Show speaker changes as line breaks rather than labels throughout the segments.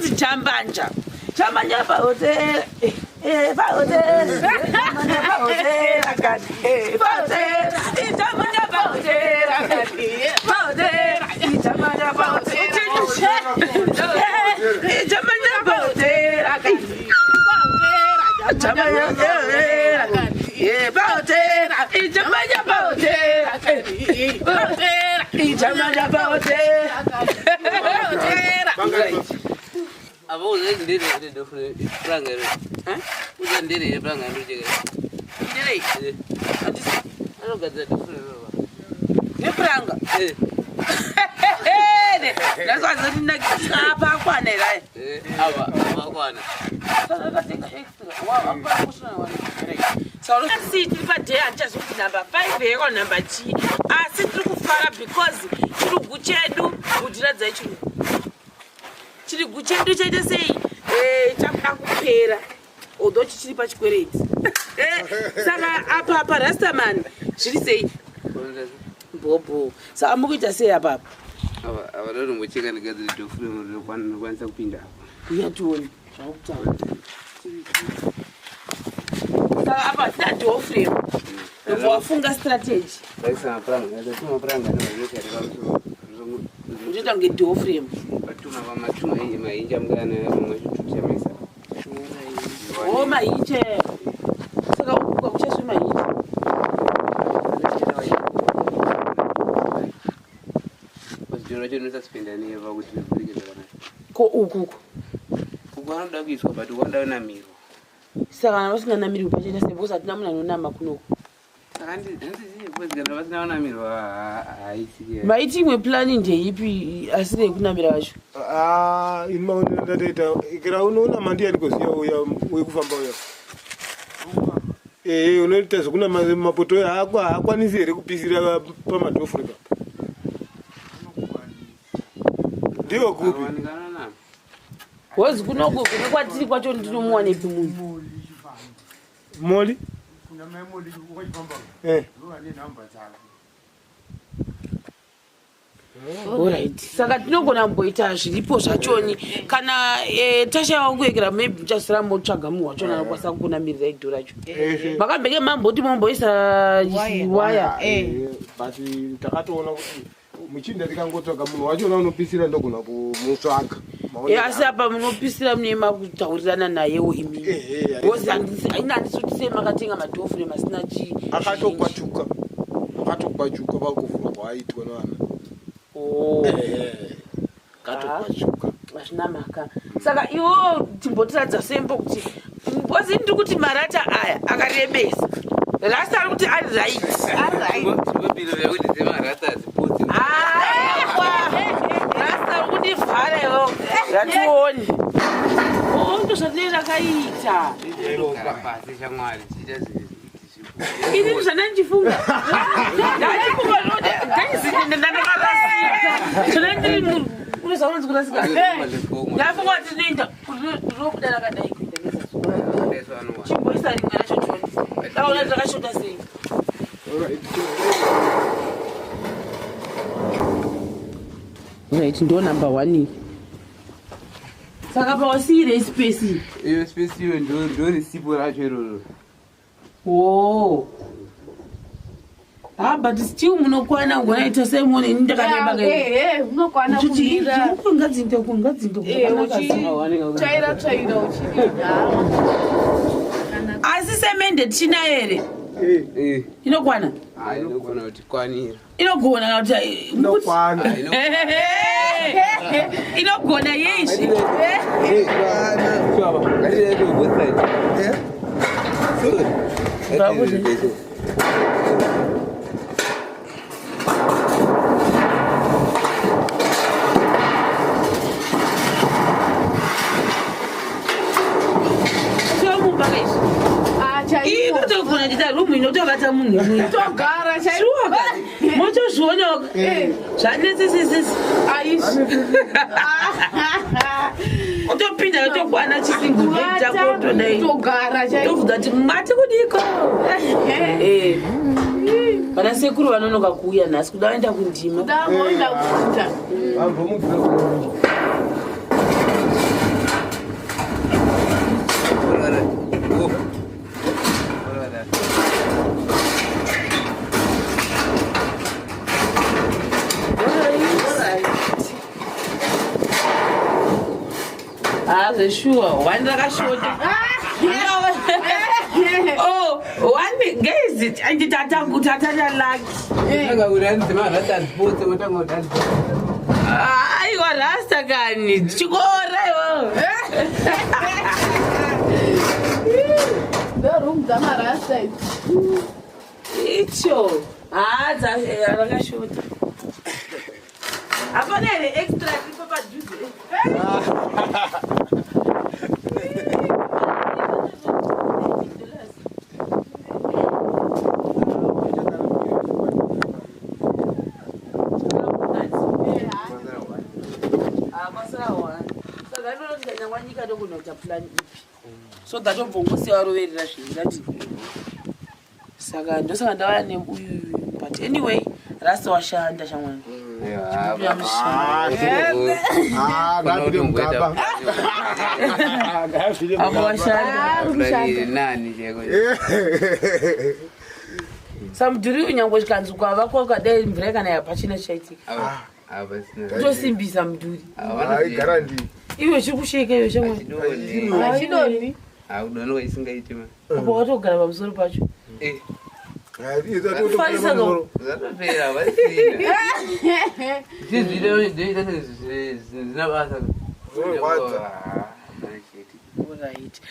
kuti chambanja pahotel pahotel pahotel akati pahotel chambanja pahotel akati pahotel chambanja pahotel chambanja pahotel akati chambanja
Apa uzendiri ndofuna ipranga ro. Uzendiri ipranga ndojeka.
Ndiri.
Anogadza ndofuna ro.
Ipranga. Ndazwazi ndinakapa kwanela.
Aba kwana.
Sakatenga extra. Wow, apa kushona wani. So let's see if I dare just with number 5 here or number G. I sit to fara because chiri guchedu kudiradza chiri. Chiri guchedu chaite sei chakuda kupera. Odo chiri pachikwereti. Saka apa Rastaman zviri sei? Bobo. Saka mukuita sei apa?
Ava rero mucheka ndigadzira ndofuna ro kwanisa kupinda.
Uyatoni. Zvakutaura. Saka apa tina door frame. Wafunga strategy.
Saisa pranga, ndotuma pranga ndinoita rero.
Unoita nge door frame.
Batuma vamatuma mainja mungana mumwe chitutemesa.
Oh mainje. Saka ukuka kuchaswe mainje.
Pasijoro chinoita spenda neva kuti ndikulikeza kana.
Ko ukuko.
Kugwana kuiswa but wanda namiro.
Saka vasina namiro pachena sebosa hatina munhu anonama kunoko. Maiti imwe plani ndeipi asiri yekunamira vacho?
Ini maonero ndatoita ikira unoona mandi andikoziya uya wekufamba uya. Unoita zvekuna mapoto haakwanisi here kupisira pamadhofurika. Ndiwo kupi?
Wozi kunoko kune kwatiri kwacho ndinomuwanepi munhu?
Moli?
Alright. Saka tinogona kumboita zviripo zvachoni kana tashava kuekera maybe muchazira motsvaga munhu wacho anokwanisa kukunamirira idho racho. Makambenge mamboti momboisa waya.
But takatoona kuti muchinda tikangotsvaga munhu wachona unopisira ndogona kumutsvaga.
Asi apa munopisira munema kutaurirana nayewo imi. Wozi handisutise makatenga madhofure masina chi.
Akatokwachuka pakuvhura kwaaitwa nevana. Katokwachuka.
Hazvina mhaka. Saka iwo timbotiradza sembo kuti wozi ndiri kuti marata aya akarebesa. Rasta ari kuti ari right. Ari right.
Timbopirira kuti zemarata hadzipodzi.
Rasta ari kundivhara iwo. Ngatione. Ndo zvandinenge ndakaita.
Pasi shamwari chiita
ini zvanandifunga. Ndaifunga node. Ndandakasika. Zvanandiri munhu. Unozaunonzi kurasika. Ndafunga kuti ndinoenda kunobuda rakadai kuita nezazvo. Chimboisa rimwe racho choni. Ndaona ndakashota sei. Right, ndo number 1. Saka pawasiyire space.
Iyo space iyo ndo risipo racho iroro.
Oh. But still munokwana ngonaita semone ndakareba kai.
Unokwana kuira.
Kungadzinto.
Chaira uchida.
Asi semende tina here. Inokwana?
Inokwana kuti kwanira.
Inogona kuti
inokwana.
Inogona yeshi. Inotogona kuita rumu inotobata munhu.
Togara chaiwa.
Motozvionawo. Zvanetsesesese.
Aishi.
Utopinda yotogwana chisingle chako todai.
Togara chaiwa.
Tovuga kuti mati kudiko. Vana sekuru vanonoka kuuya nhasi kuda vaenda kundima.
Ndaenda kuita.
zveshuwa one rakashota one ngeizi anditi atangutatata laki aiwa rasta kani chikora iwo
ndorumbdamarasta
icho rakashota hapana here extra ripo padhuze nyika ndokunoita pulani ipi so ndatobvongosiwa roverera zviingati saka ndosaka ndavaya neuyu but anyway rasta washanda shamwani samudhuri unyangwe chikanzi kwava kwakadai mvura kana yapachina chaitika kutosimbisa mudhuri iwe chiri kusheka iwe shamwani apo watogara pamusoro pacho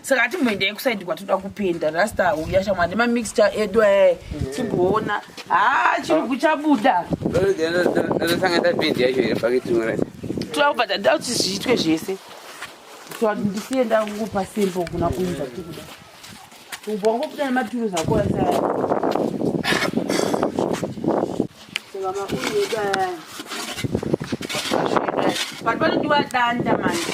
saka atimboendai kusaidi kwatoda kupenda rasta uya shamwani mamixture edu timboona chiri kuchabuda toda kubvata nda kuti zviitwe zvese ndisiye ndangupa sembo kuna uinza tikuda ubongokuta nematuruzi akora but vanodiwa danda manje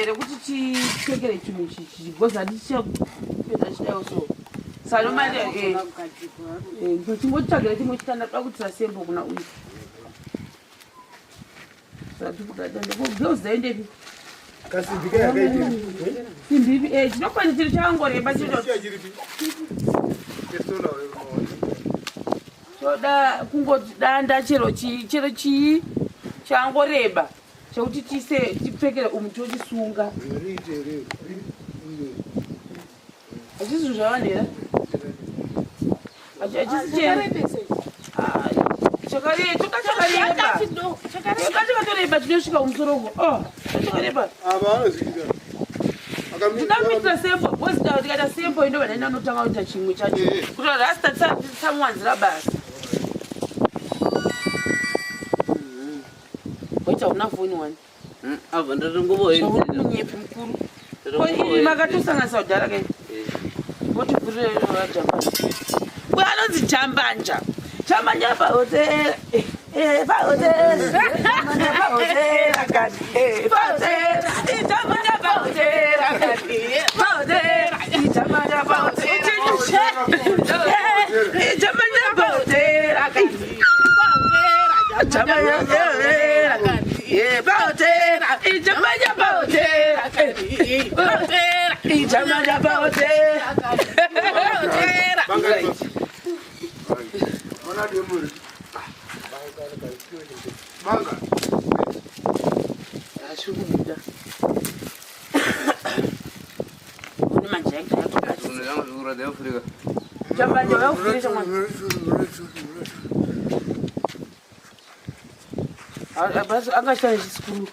rekuti tipfekere chinhu chigoza ndichapedza chidayo so sanomari tingotsvagire timwe chitanda toda kutira sembo kuna uyu geuzaendepi simbipi chinokwana chiri changoreba choda kungoti danda chero chii changoreba chekuti tipfekere umu tochisunga achisi zvavanhera achisi chakatoreba chinosvika kumusoro chakareba tinamitira sembo bosida tikaita sembo indova naina unotanga kuita chimwe chacho kuti rasta tisamuwanzira basa waita una foni wani munyepi mukuru makatosanganisa kudhara kai votivhurira jambanja uyo anonzi jambanja jambanja pahotera angashaya chisikuru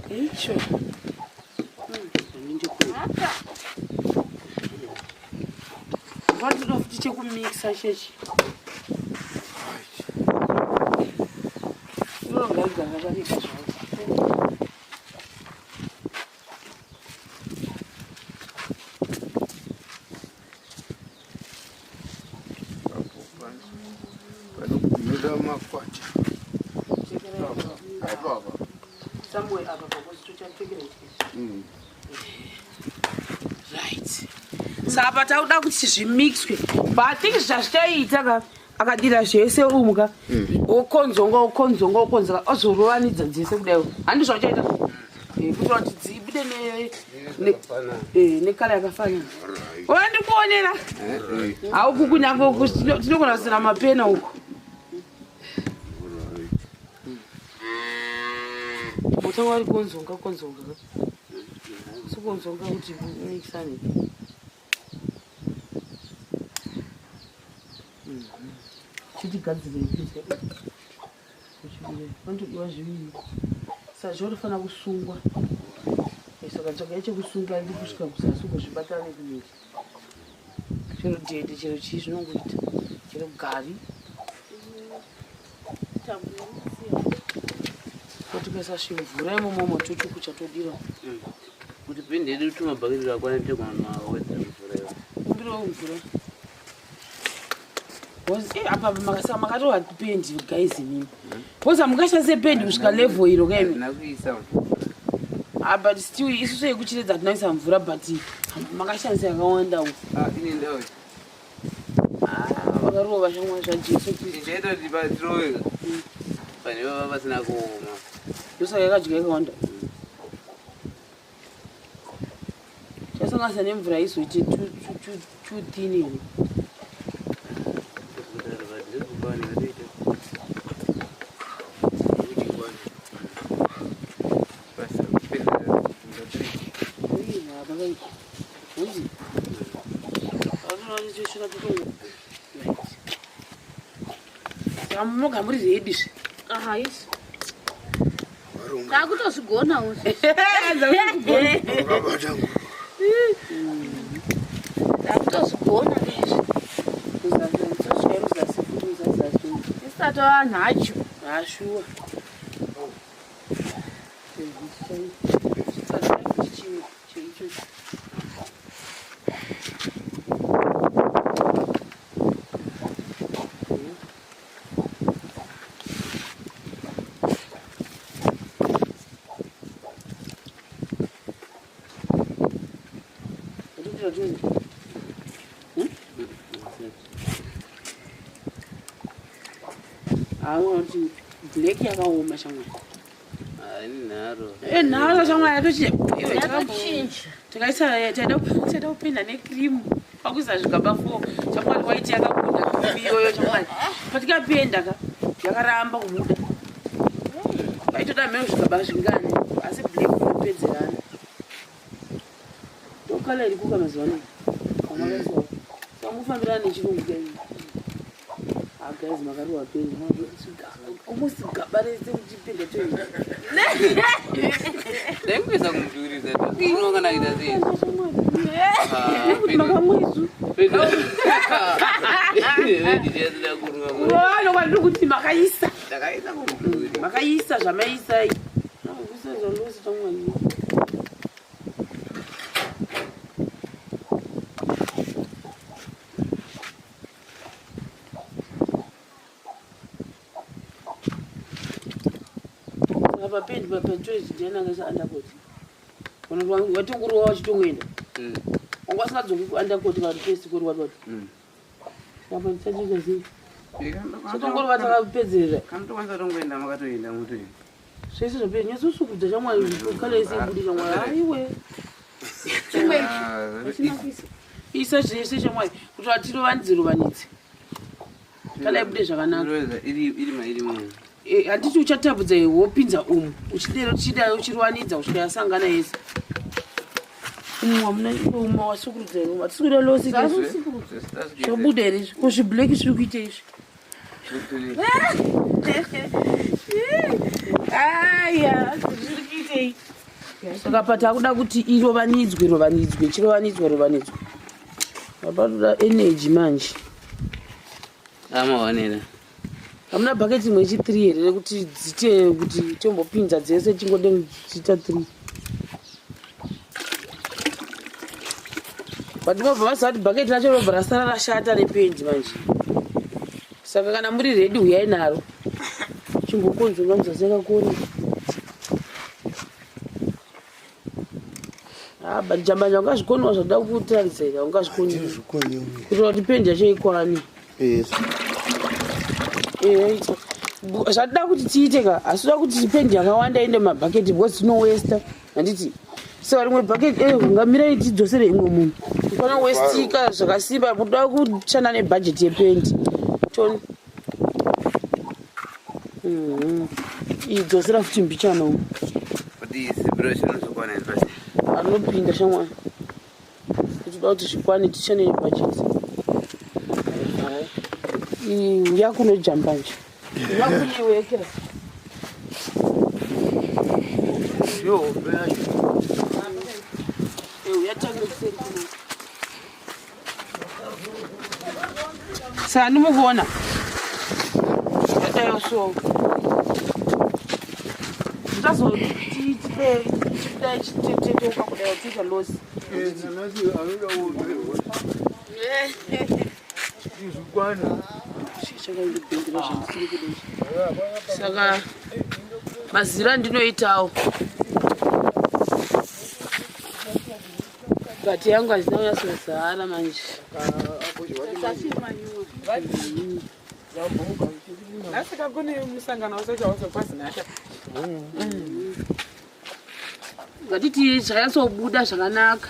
icho vatinofuti chekumikisa chechi inongaigaravarika zvavo saka tauda kuti zvimixwe bathink zvazvichaita akadira zvese umuka okonzonga ozorovanidza dzese kudai handi zvachaita kuitira kuti dzibude nekala yakafanana Wandikuonera. Auku kunyange tinogona kusina mapena uku. Mutanga wari konzonga. Sukonzonga kuti unikisane. Chiti gadzire pizza. Kuchibire. Vantu zviviri. Sajori fana kusungwa. Saka tsvaga yechekusunga ndi kusvika kusasuko zvibatana nekuneti. Chero dede chero chii zvinongoita. Chero gari. Kuti pesashimvura imomo chocho kuchatodira.
Kuti pende yedu tumabhakiti rakwana tegwana wawedza mvura yo.
Kumbiro mvura. Apa makatowa pendi guys nini. Poza mukashandise pendi kusvika level iro kaimi.
Nakuisa.
But still isusu yekuchiredza tinoisa mvura but makashandisa yakawanda uku.
Ine ndawo.
Vakarova shamwa zvajesu.
Ndaita kuti patroweka. Pane baba vasina kuoma.
Yosa yakadya yakawanda. Chasangasa nemvura izoite too thin here. Munoga muri ready zve.
Aha, yes. Takutozvigona uzi. Takutozvigona izvi. Isati wanhacho.
Ashuwa. Aunoti black yakaoma shamwa. Naro shamwa yatochi. Tikaisa taida kupinda necream. Pakuisa zvigaba 4. Shamwa white yakakunda iyoyo shamwa. Patikapenda yakaramba kumuda. Paitoda mero zvigaba zvingani asi black inopedzerana. Tokala iri kuka mazuva ano. Amakaiswa. Samufambirana nechirungu kenyu. Guys, makaruwa pendi. Almost gabarese kuchipenda tu.
Ndekuisa kumudhuriza. Unongana ida sei?
Makamwezu.
Ndiyazida kurwa.
Wano kwandiri kuti makaisa.
Ndakaisa kumudhuri.
Makaisa zvamaisa. Kuisa zvalosi tamwani. Papendi papetrezi ndiyana ngasa undercoat. Vanhu vatongoruwa vachitongoenda. Wangasingadzongi kuundercoat kana first kuri wati. Apa ndichacheka sei? Sotongoro vatakapedzerera.
Kamutokwanisa tongoenda makatoenda mutoenda.
Zvese zvapedza nyasosukudza chamwari kukhala isebudi chamwari. Haiwe. Chimwe. Isa zvese chamwari kuti vatirovanidze. Kana ibude zvakanaka.
Iri mumwe.
Handiti uchatabudza wopinza uchida uchirwanidza kusvika yasangana yese. Hamuna uma wasukurudza iro matisukurira losi zvabuda here kuzviblack zviri kuita izvi. Aya zviri kuitei. Saka patakuda kuti irovanidzwe chirovanidzwe. Vapatoda energy manje.
Amaonera.
Hamuna bhaketi imwe ichi 3 here rekuti dzite kuti tombopinza dzese chingode kuchita 3. Patinobva maziva kuti bhaketi racho robva rasara rashata nependi manje. Saka kana muri ready uyai naro. Chingokonzonga muzasi yakakora. Bajamba ungazvikoniwa zvada kutranslate ungazvikoniwa. Kuti kuti pendi yacho ikwani.
Yes.
Zvada kuti tiite ka asida kuti pendi yakawanda ende mabhaketi because no waste handiti. So rimwe bhaketi ngamira tidzosere imwe munhu. Tona westika zvakasimba kuda kushanda nebudget yependi. Tona. Idzosera futi mbichano.
Kuti separation zokwana pasi.
Anopinda shamwa. Kuda kuti zvikwane tishane nebudget. Yakunojamba nje. Yakuyiwekera.
Yo, bela.
Sani muvona. Yatayo so. Ndazo tite ukakudai tita losi.
Nanazi anoda uwe. Izukwana.
Saka mazira ndinoitawo. Gati yangu hazina kunyasozara manje.
Asikagone musangano wacho wazokwazina acha.
Ngatiti zvakatsobuda zvakanaka.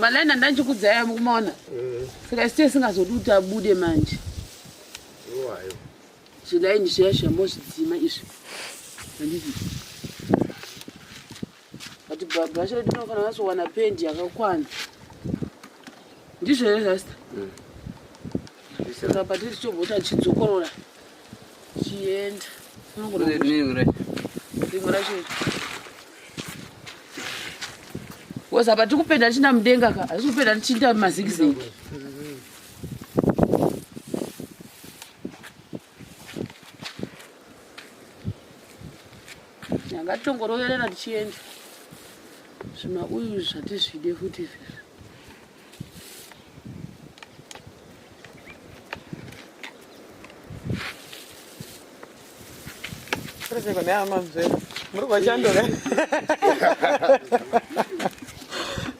Malaina ndanchikudzaya mukumaona. Saka site singazodi abude manje.
Yowayo.
Zvilaini zviya mbozvidzima izvi. Handiti. Ati bhabha chero ndinofana kuwana pendi yakakwana. Ndizvo here zasta. Saka patiri chobota chidzokorora. Chienda. Rimwe racho. Koza pati kupenda china mudenga ka, asi kupenda chinda mazigizegi. Ngatongoroyerera tichienda. Zvima uyu zvatizvide futi izvi.
Saka naye mamzera. Muri kwachandora.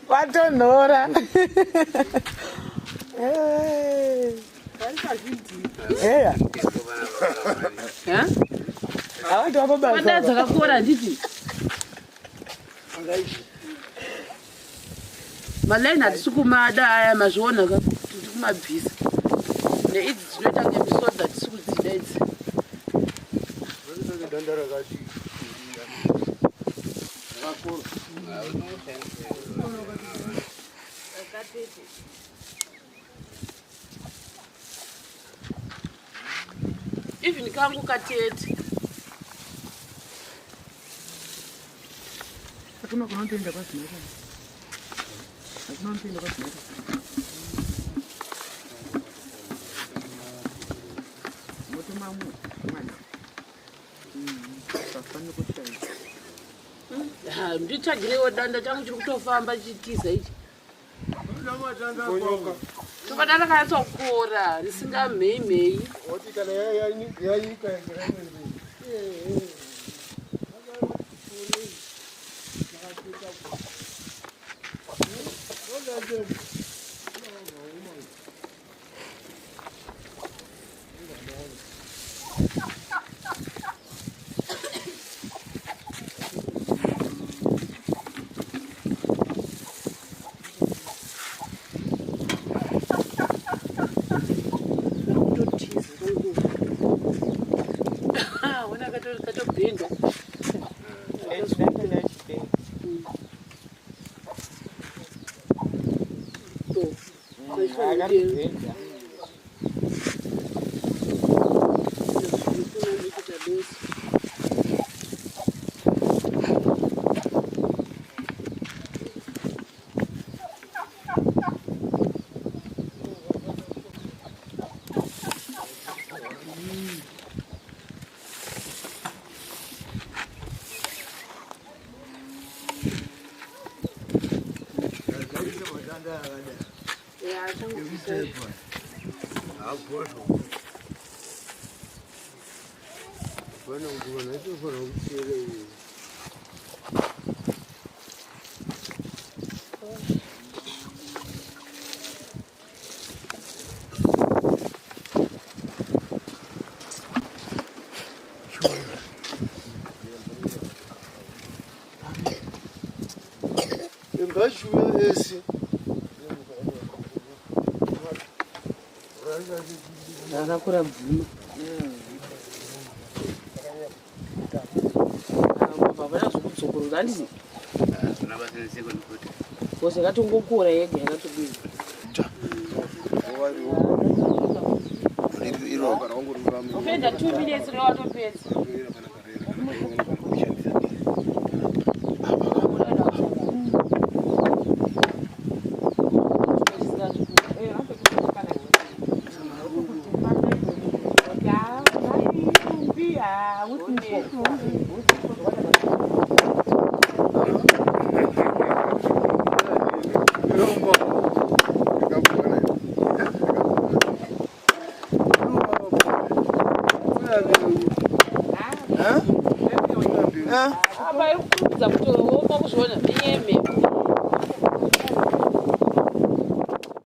Kwatonhora. Eya.
Ha?
Abantu ababasa.
Kwanda dzakakora nditi. Malaini hatisi kumada aya mazviona ka tiri kumabvisa. Neidzi dzinoita ngemisodzi hatisi kudzida idzi.
Dandara kati.
Even kangu katete.
Hakuna kunoenda basi nako. Hakuna kunoenda basi nako. Motomamu mwana. Safani kushaya.
Nditsvagirewo danda changu chiri kutofamba chitiza ichi. Tokada rakatsokora risingamhei.
Wati kana yanyika
Katobhinda. Embaixo esse. akakura bvuma vavana zvokudzokorora handisi kose yakatongokura yega yakatobira upedza 2 minutes rewatopedza apa iri kukurudza kuti wopa kuzviona menyeme